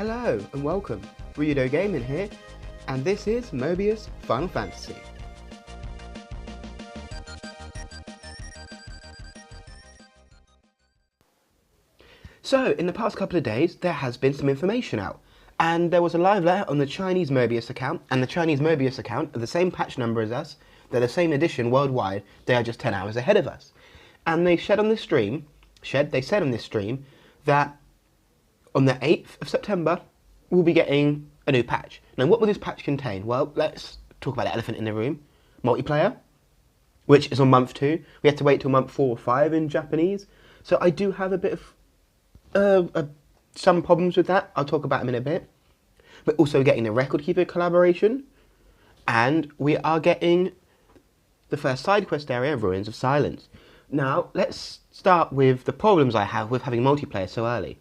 Hello and welcome, Rito Gaming here, and this is Mobius Final Fantasy. So, in the past couple of days, there has been some information out, and there was a live letter on the Chinese Mobius account, and the Chinese Mobius account are the same patch number as us, they're the same edition worldwide, they are just 10 hours ahead of us. And they said on this stream that on the 8th of September, we'll be getting a new patch. Now, what will this patch contain? Well, let's talk about the elephant in the room. Multiplayer, which is on month 2. We have to wait till month 4 or 5 in Japanese. So I do have a bit of some problems with that. I'll talk about them in a bit. We're also getting the Record Keeper collaboration. And we are getting the first side quest area, Ruins of Silence. Now, let's start with the problems I have with having multiplayer so early.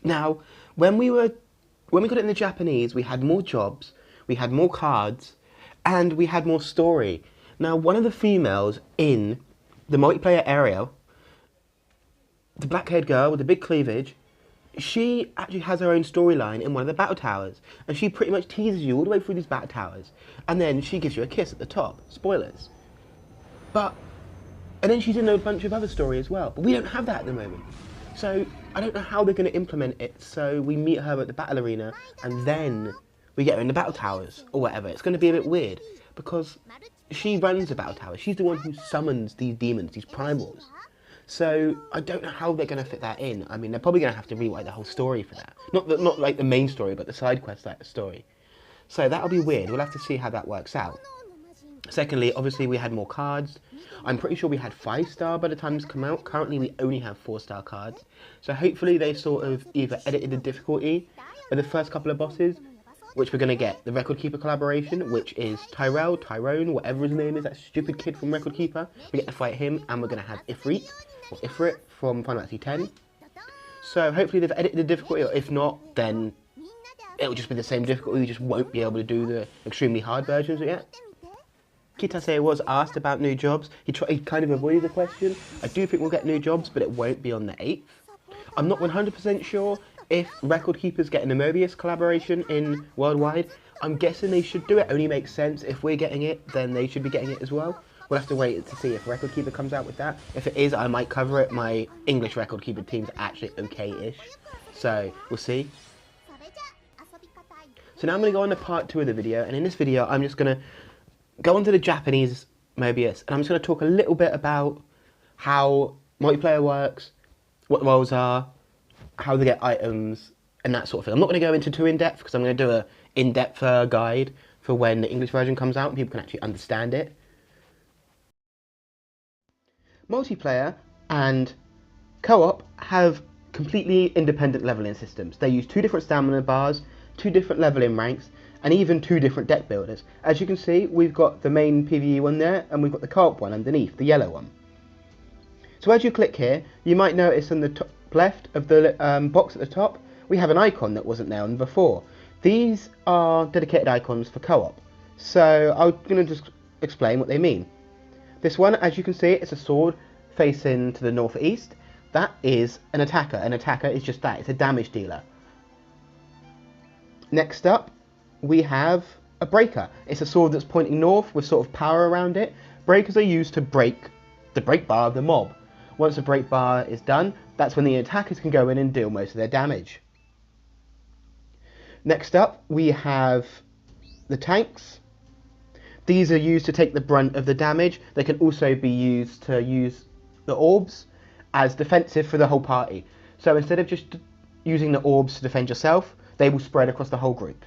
Now, when we got it in the Japanese, we had more jobs, we had more cards, and we had more story. Now, one of the females in the multiplayer area, the black-haired girl with the big cleavage, she actually has her own storyline in one of the battle towers, and she pretty much teases you all the way through these battle towers, and then she gives you a kiss at the top. Spoilers. And then she's in a bunch of other story as well, but we don't have that at the moment. So I don't know how they're going to implement it, so we meet her at the battle arena, and then we get her in the battle towers, or whatever. It's going to be a bit weird, because she runs the battle towers. She's the one who summons these demons, these primals. So I don't know how they're going to fit that in. I mean, they're probably going to have to rewrite the whole story for that. Not like the main story, but the side quest story. So that'll be weird. We'll have to see how that works out. Secondly, obviously we had more cards. I'm pretty sure we had 5-star by the time this come out. Currently we only have 4-star cards. So hopefully they sort of either edited the difficulty of the first couple of bosses, which we're going to get the Record Keeper collaboration, which is Tyrone, whatever his name is, that stupid kid from Record Keeper. We get to fight him, and we're going to have Ifrit from Final Fantasy X. So hopefully they've edited the difficulty, or if not, then it'll just be the same difficulty. We just won't be able to do the extremely hard versions yet. Kitase was asked about new jobs. He kind of avoided the question. I do think we'll get new jobs, but it won't be on the 8th. I'm not 100% sure if Record Keeper's getting a Mobius collaboration in worldwide. I'm guessing they should do it. Only makes sense. If we're getting it, then they should be getting it as well. We'll have to wait to see if Record Keeper comes out with that. If it is, I might cover it. My English Record Keeper team's actually okay-ish. So, we'll see. So now I'm going to go on to part 2 of the video. And in this video, I'm just going to go on to the Japanese Mobius, and I'm just going to talk a little bit about how multiplayer works, what the roles are, how they get items, and that sort of thing. I'm not going to go into too in-depth, because I'm going to do an in-depth guide for when the English version comes out and people can actually understand it. Multiplayer and co-op have completely independent leveling systems. They use 2 different stamina bars, 2 different leveling ranks, and even 2 different deck builders. As you can see, we've got the main PvE one there, and we've got the co-op one underneath, the yellow one. So as you click here, you might notice on the top left of the box at the top, we have an icon that wasn't there before. These are dedicated icons for co-op. So I'm going to just explain what they mean. This one, as you can see, it's a sword facing to the northeast. That is an attacker. An attacker is just that, it's a damage dealer. Next up, we have a breaker. It's a sword that's pointing north with sort of power around it. Breakers are used to break the break bar of the mob. Once the break bar is done, that's when the attackers can go in and deal most of their damage. Next up, we have the tanks. These are used to take the brunt of the damage. They can also be used to use the orbs as defensive for the whole party. So instead of just using the orbs to defend yourself, they will spread across the whole group.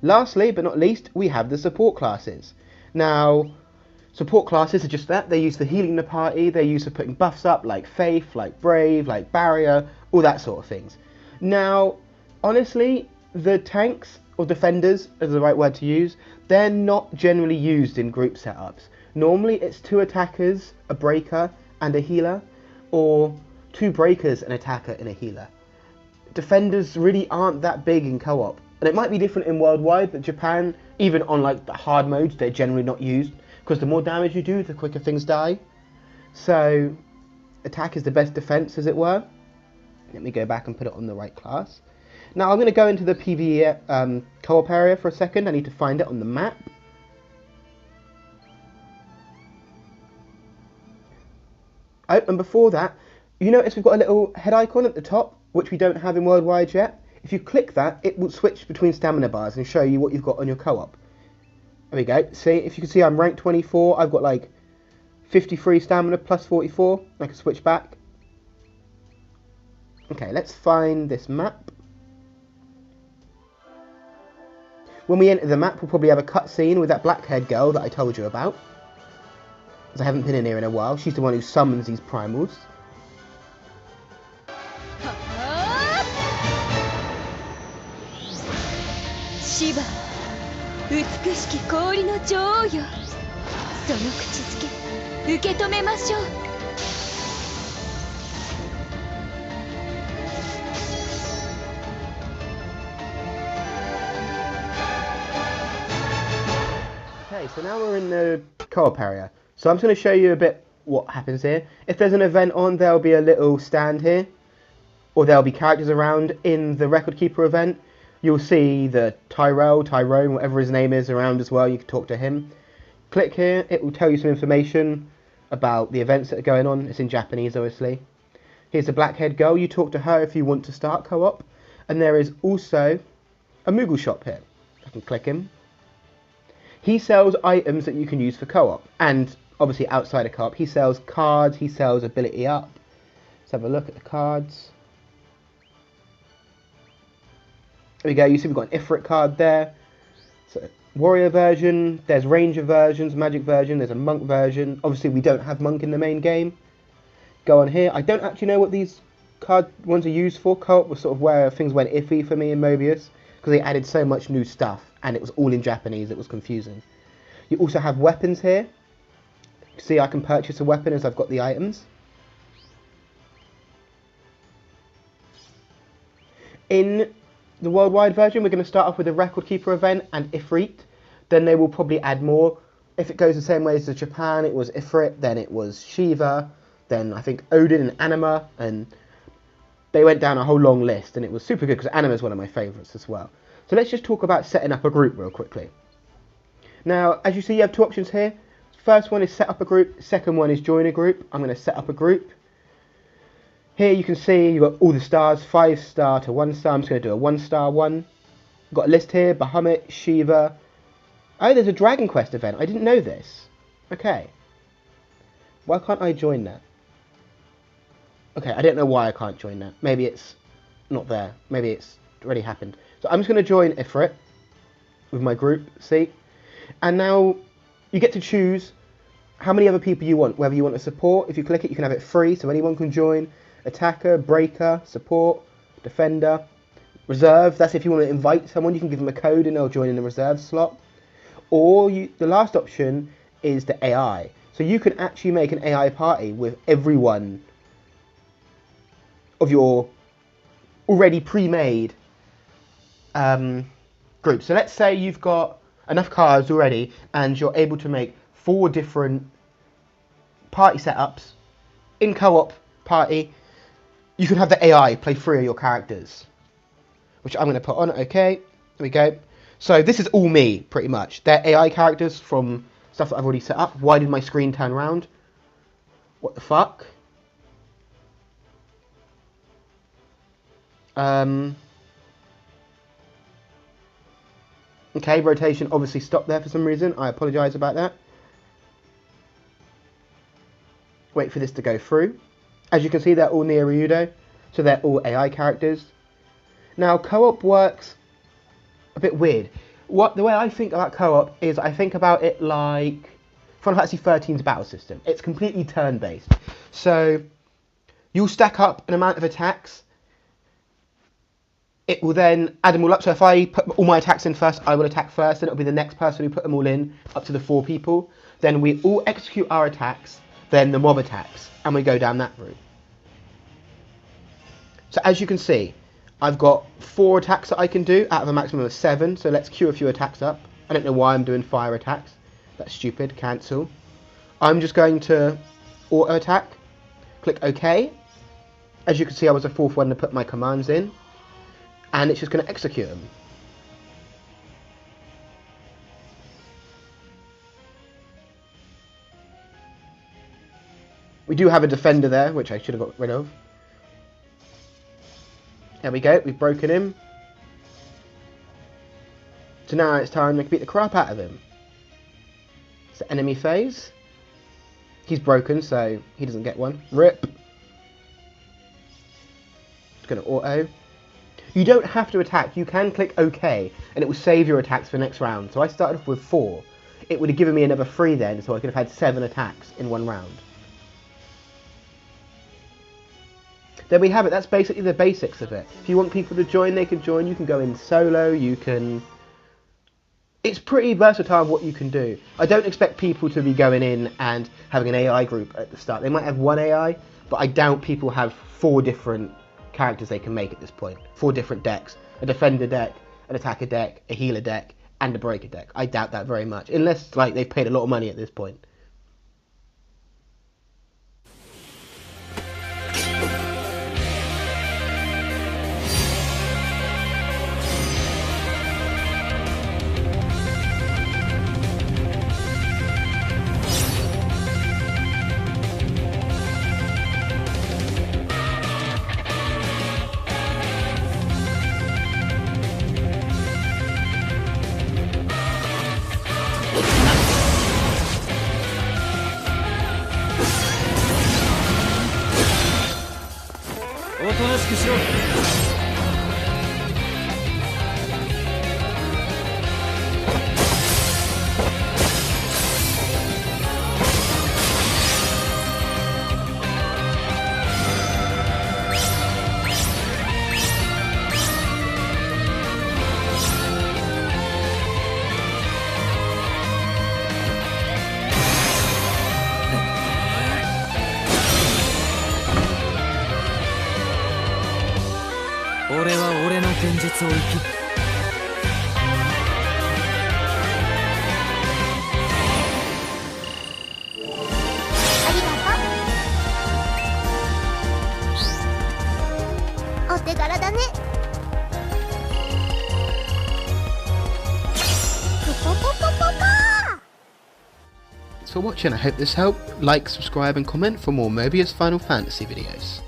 Lastly, but not least, we have the support classes. Now, support classes are just that. They're used for healing the party. They're used for putting buffs up, like Faith, like Brave, like Barrier, all that sort of things. Now, honestly, the tanks, or defenders is the right word to use, they're not generally used in group setups. Normally, it's 2 attackers, a breaker, and a healer, or 2 breakers, an attacker, and a healer. Defenders really aren't that big in co-op. And it might be different in worldwide, but Japan, even on like the hard modes, they're generally not used, because the more damage you do, the quicker things die. So attack is the best defense, as it were. Let me go back and put it on the right class. Now I'm going to go into the PvE co-op area for a second. I need to find it on the map. Oh, and before that, you notice we've got a little head icon at the top, which we don't have in Worldwide yet. If you click that, it will switch between stamina bars and show you what you've got on your co-op. There we go. See, if you can see, I'm ranked 24. I've got like 53 stamina plus 44. I can switch back. Okay, let's find this map. When we enter the map, we'll probably have a cutscene with that black-haired girl that I told you about. Because I haven't been in here in a while. She's the one who summons these primals. Shiva, 美しき氷の女王よ。その口づけ、受け止めましょう。Okay, so now we're in the co-op area. So I'm just going to show you a bit what happens here. If there's an event on, there'll be a little stand here. Or there'll be characters around in the Record Keeper event. You'll see the Tyrone, whatever his name is, around as well. You can talk to him. Click here, it will tell you some information about the events that are going on. It's in Japanese, obviously. Here's the black-haired girl. You talk to her if you want to start co-op. And there is also a Moogle shop here. I can click him. He sells items that you can use for co-op. And obviously outside of co-op, he sells cards, he sells ability up. Let's have a look at the cards. There we go, you see we've got an Ifrit card there. So, warrior version, there's ranger versions, magic version, there's a monk version. Obviously we don't have monk in the main game. Go on here. I don't actually know what these card ones are used for. Co-op was sort of where things went iffy for me in Mobius, because they added so much new stuff and it was all in Japanese, it was confusing. You also have weapons here. See, I can purchase a weapon as I've got the items. In the worldwide version, we're going to start off with the Record Keeper event and Ifrit. Then they will probably add more. If it goes the same way as Japan, it was Ifrit, then it was Shiva, then I think Odin and Anima, and they went down a whole long list, and it was super good because Anima is one of my favourites as well. So let's just talk about setting up a group real quickly. Now, as you see, you have two options here. First one is set up a group, second one is join a group. I'm going to set up a group. Here you can see you've got all the stars, 5-star to 1-star. I'm just going to do a 1-star one. Got a list here, Bahamut, Shiva. Oh, there's a Dragon Quest event. I didn't know this. Okay. Why can't I join that? Okay, I don't know why I can't join that. Maybe it's not there. Maybe it's already happened. So I'm just going to join Ifrit with my group, see? And now you get to choose how many other people you want. Whether you want to support, if you click it, you can have it free, so anyone can join. Attacker, breaker, support, defender, reserve. That's if you want to invite someone, you can give them a code and they'll join in the reserve slot. Or the last option is the AI. So you can actually make an AI party with everyone of your already pre-made group. So let's say you've got enough cards already and you're able to make 4 different party setups in co-op party. You can have the AI play 3 of your characters, which I'm going to put on. Okay, there we go. So this is all me, pretty much. They're AI characters from stuff that I've already set up. Why did my screen turn around? What the fuck? Okay, rotation obviously stopped there for some reason. I apologise about that. Wait for this to go through. As you can see, they're all Nearyudo, so they're all AI characters. Now, co-op works a bit weird. The way I think about co-op is I think about it like Final Fantasy XIII's battle system. It's completely turn-based. So you'll stack up an amount of attacks. It will then add them all up. So if I put all my attacks in first, I will attack first. Then it'll be the next person who put them all in, up to the 4 people. Then we all execute our attacks. Then the mob attacks, and we go down that route. So as you can see, I've got 4 attacks that I can do out of a maximum of 7. So let's queue a few attacks up. I don't know why I'm doing fire attacks. That's stupid. Cancel. I'm just going to auto attack. Click OK. As you can see, I was the 4th one to put my commands in. and it's just going to execute him. We do have a defender there, which I should have got rid of. There we go, we've broken him. So now it's time to beat the crap out of him. It's the enemy phase. He's broken, so he doesn't get one. Rip. It's going to auto. You don't have to attack. You can click OK, and it will save your attacks for next round. So I started off with 4. It would have given me another 3 then, so I could have had 7 attacks in one round. There we have it. That's basically the basics of it. If you want people to join, they can join. You can go in solo. You can... It's pretty versatile what you can do. I don't expect people to be going in and having an AI group at the start. They might have one AI, but I doubt people have 4 different characters they can make at this point. 4 different decks. A defender deck, an attacker deck, a healer deck, and a breaker deck. I doubt that very much. Unless like they've paid a lot of money at this point. Thanks for watching. I hope this helped. Like, subscribe and comment for more Mobius Final Fantasy videos.